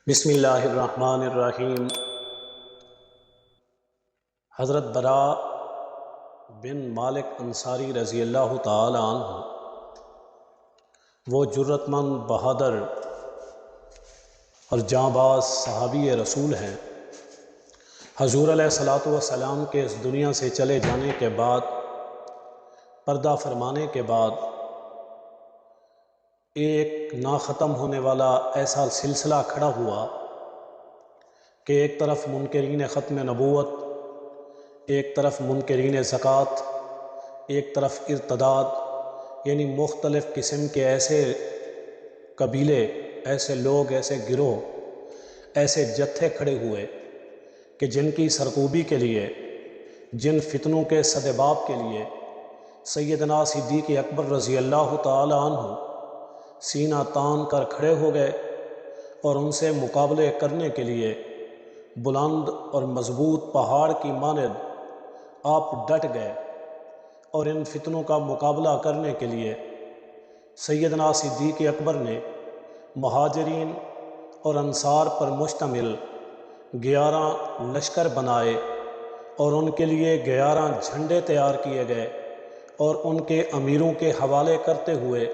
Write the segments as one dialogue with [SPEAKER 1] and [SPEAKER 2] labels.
[SPEAKER 1] بسم اللہ الرحمن الرحیم۔ حضرت براء بن مالک انصاری رضی اللہ تعالی عنہ وہ جرت مند، بہادر اور جانباز صحابی رسول ہیں۔ حضور علیہ الصلاۃ والسلام کے اس دنیا سے چلے جانے کے بعد، پردہ فرمانے کے بعد، ایک نا ختم ہونے والا ایسا سلسلہ کھڑا ہوا کہ ایک طرف منکرین ختم نبوت، ایک طرف منکرین زکوٰۃ، ایک طرف ارتداد، یعنی مختلف قسم کے ایسے قبیلے، ایسے لوگ، ایسے گروہ، ایسے جتھے کھڑے ہوئے کہ جن کی سرکوبی کے لیے، جن فتنوں کے سدباب کے لیے سیدنا صدیق اکبر رضی اللہ تعالی عنہ سینہ تان کر کھڑے ہو گئے اور ان سے مقابلے کرنے کے لیے بلند اور مضبوط پہاڑ کی مانند آپ ڈٹ گئے، اور ان فتنوں کا مقابلہ کرنے کے لیے سیدنا صدیق اکبر نے مہاجرین اور انصار پر مشتمل 11 لشکر بنائے، اور ان کے لیے 11 جھنڈے تیار کیے گئے، اور ان کے امیروں کے حوالے کرتے ہوئے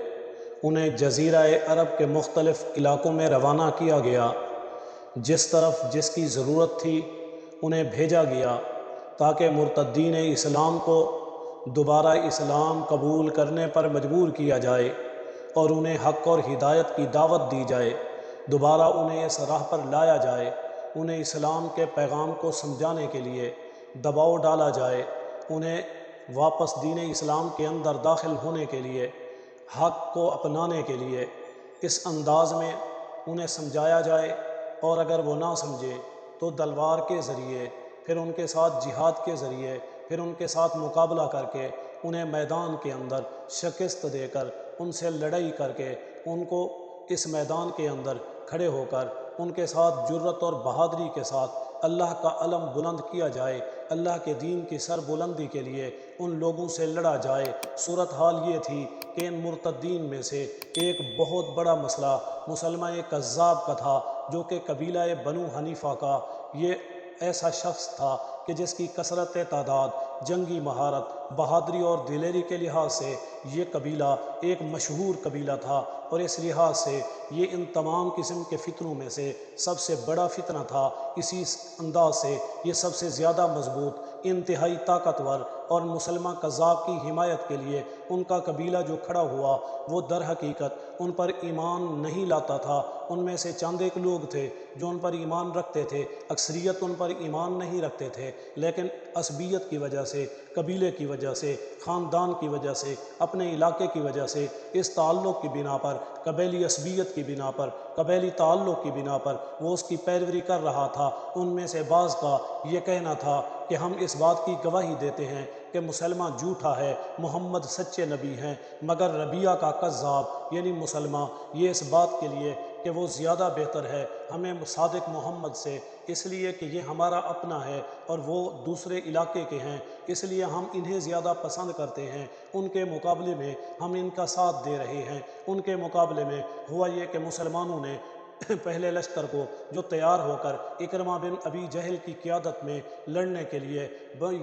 [SPEAKER 1] انہیں جزیرہ عرب کے مختلف علاقوں میں روانہ کیا گیا۔ جس طرف جس کی ضرورت تھی انہیں بھیجا گیا، تاکہ مرتدین اسلام کو دوبارہ اسلام قبول کرنے پر مجبور کیا جائے، اور انہیں حق اور ہدایت کی دعوت دی جائے، دوبارہ انہیں اس راہ پر لایا جائے، انہیں اسلام کے پیغام کو سمجھانے کے لیے دباؤ ڈالا جائے، انہیں واپس دین اسلام کے اندر داخل ہونے کے لیے، حق کو اپنانے کے لیے اس انداز میں انہیں سمجھایا جائے، اور اگر وہ نہ سمجھے تو تلوار کے ذریعے، پھر ان کے ساتھ جہاد کے ذریعے، پھر ان کے ساتھ مقابلہ کر کے انہیں میدان کے اندر شکست دے کر، ان سے لڑائی کر کے ان کو اس میدان کے اندر کھڑے ہو کر ان کے ساتھ جرت اور بہادری کے ساتھ اللہ کا علم بلند کیا جائے، اللہ کے دین کی سر بلندی کے لیے ان لوگوں سے لڑا جائے۔ صورتحال یہ تھی کہ ان مرتدین میں سے ایک بہت بڑا مسئلہ مسلمہ کذاب کا تھا، جو کہ قبیلہ بنو حنیفہ کا یہ ایسا شخص تھا کہ جس کی کثرت تعداد، جنگی مہارت، بہادری اور دلیری کے لحاظ سے یہ قبیلہ ایک مشہور قبیلہ تھا، اور اس لحاظ سے یہ ان تمام قسم کے فتنوں میں سے سب سے بڑا فتنہ تھا۔ اسی انداز سے یہ سب سے زیادہ مضبوط، انتہائی طاقتور، اور مسلمہ کذاب کی حمایت کے لیے ان کا قبیلہ جو کھڑا ہوا، وہ در حقیقت ان پر ایمان نہیں لاتا تھا۔ ان میں سے چند ایک لوگ تھے جو ان پر ایمان رکھتے تھے، اکثریت ان پر ایمان نہیں رکھتے تھے، لیکن عصبیت کی وجہ سے، قبیلے کی وجہ سے، خاندان کی وجہ سے، اپنے علاقے کی وجہ سے، اس تعلق کی بنا پر، قبیلی عصبیت کی بنا پر، قبیلی تعلق کی بنا پر وہ اس کی پیروی کر رہا تھا۔ ان میں سے بعض کا یہ کہنا تھا کہ ہم اس بات کی گواہی دیتے ہیں کہ مسلمہ جھوٹا ہے، محمد سچے نبی ہیں، مگر ربیعہ کا کذاب یعنی مسلمہ یہ اس بات کے لیے کہ وہ زیادہ بہتر ہے ہمیں صادق محمد سے، اس لیے کہ یہ ہمارا اپنا ہے اور وہ دوسرے علاقے کے ہیں، اس لیے ہم انہیں زیادہ پسند کرتے ہیں، ان کے مقابلے میں ہم ان کا ساتھ دے رہے ہیں۔ ان کے مقابلے میں ہوا یہ کہ مسلمانوں نے پہلے لشکر کو جو تیار ہو کر اکرمہ بن ابی جہل کی قیادت میں لڑنے کے لیے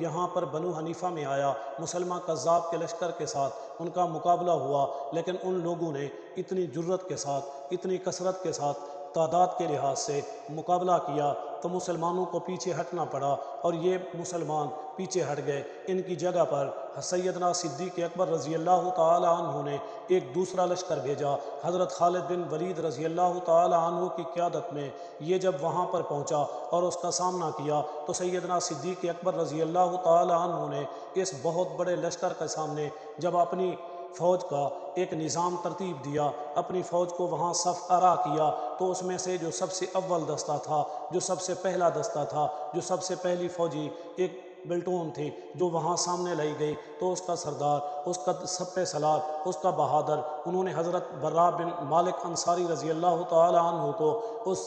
[SPEAKER 1] یہاں پر بنو حنیفہ میں آیا، مسلمہ کذاب کے لشکر کے ساتھ ان کا مقابلہ ہوا، لیکن ان لوگوں نے اتنی جرت کے ساتھ، اتنی کثرت کے ساتھ، تعداد کے لحاظ سے مقابلہ کیا تو مسلمانوں کو پیچھے ہٹنا پڑا، اور یہ مسلمان پیچھے ہٹ گئے۔ ان کی جگہ پر سیدنا صدیق اکبر رضی اللہ تعالی عنہ نے ایک دوسرا لشکر بھیجا، حضرت خالد بن ولید رضی اللہ تعالی عنہ کی قیادت میں۔ یہ جب وہاں پر پہنچا اور اس کا سامنا کیا تو سیدنا صدیق اکبر رضی اللہ تعالی عنہ نے اس بہت بڑے لشکر کے سامنے جب اپنی فوج کا ایک نظام ترتیب دیا، اپنی فوج کو وہاں صف آرا کیا، تو اس میں سے جو سب سے اول دستہ تھا، جو سب سے پہلا دستہ تھا، جو سب سے پہلی فوجی ایک بلٹون تھی جو وہاں سامنے لائی گئی، تو اس کا سردار، اس کا سپہ سالار، اس کا بہادر، انہوں نے حضرت براء بن مالک انصاری رضی اللہ تعالی عنہ کو اس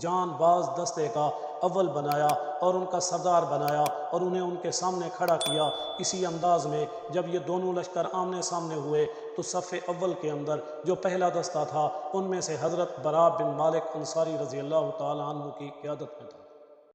[SPEAKER 1] جان باز دستے کا اول بنایا اور ان کا سردار بنایا، اور انہیں ان کے سامنے کھڑا کیا۔ اسی انداز میں جب یہ دونوں لشکر آمنے سامنے ہوئے تو صف اول کے اندر جو پہلا دستہ تھا ان میں سے حضرت برا بن مالک انصاری رضی اللہ تعالیٰ عنہ کی قیادت میں تھا۔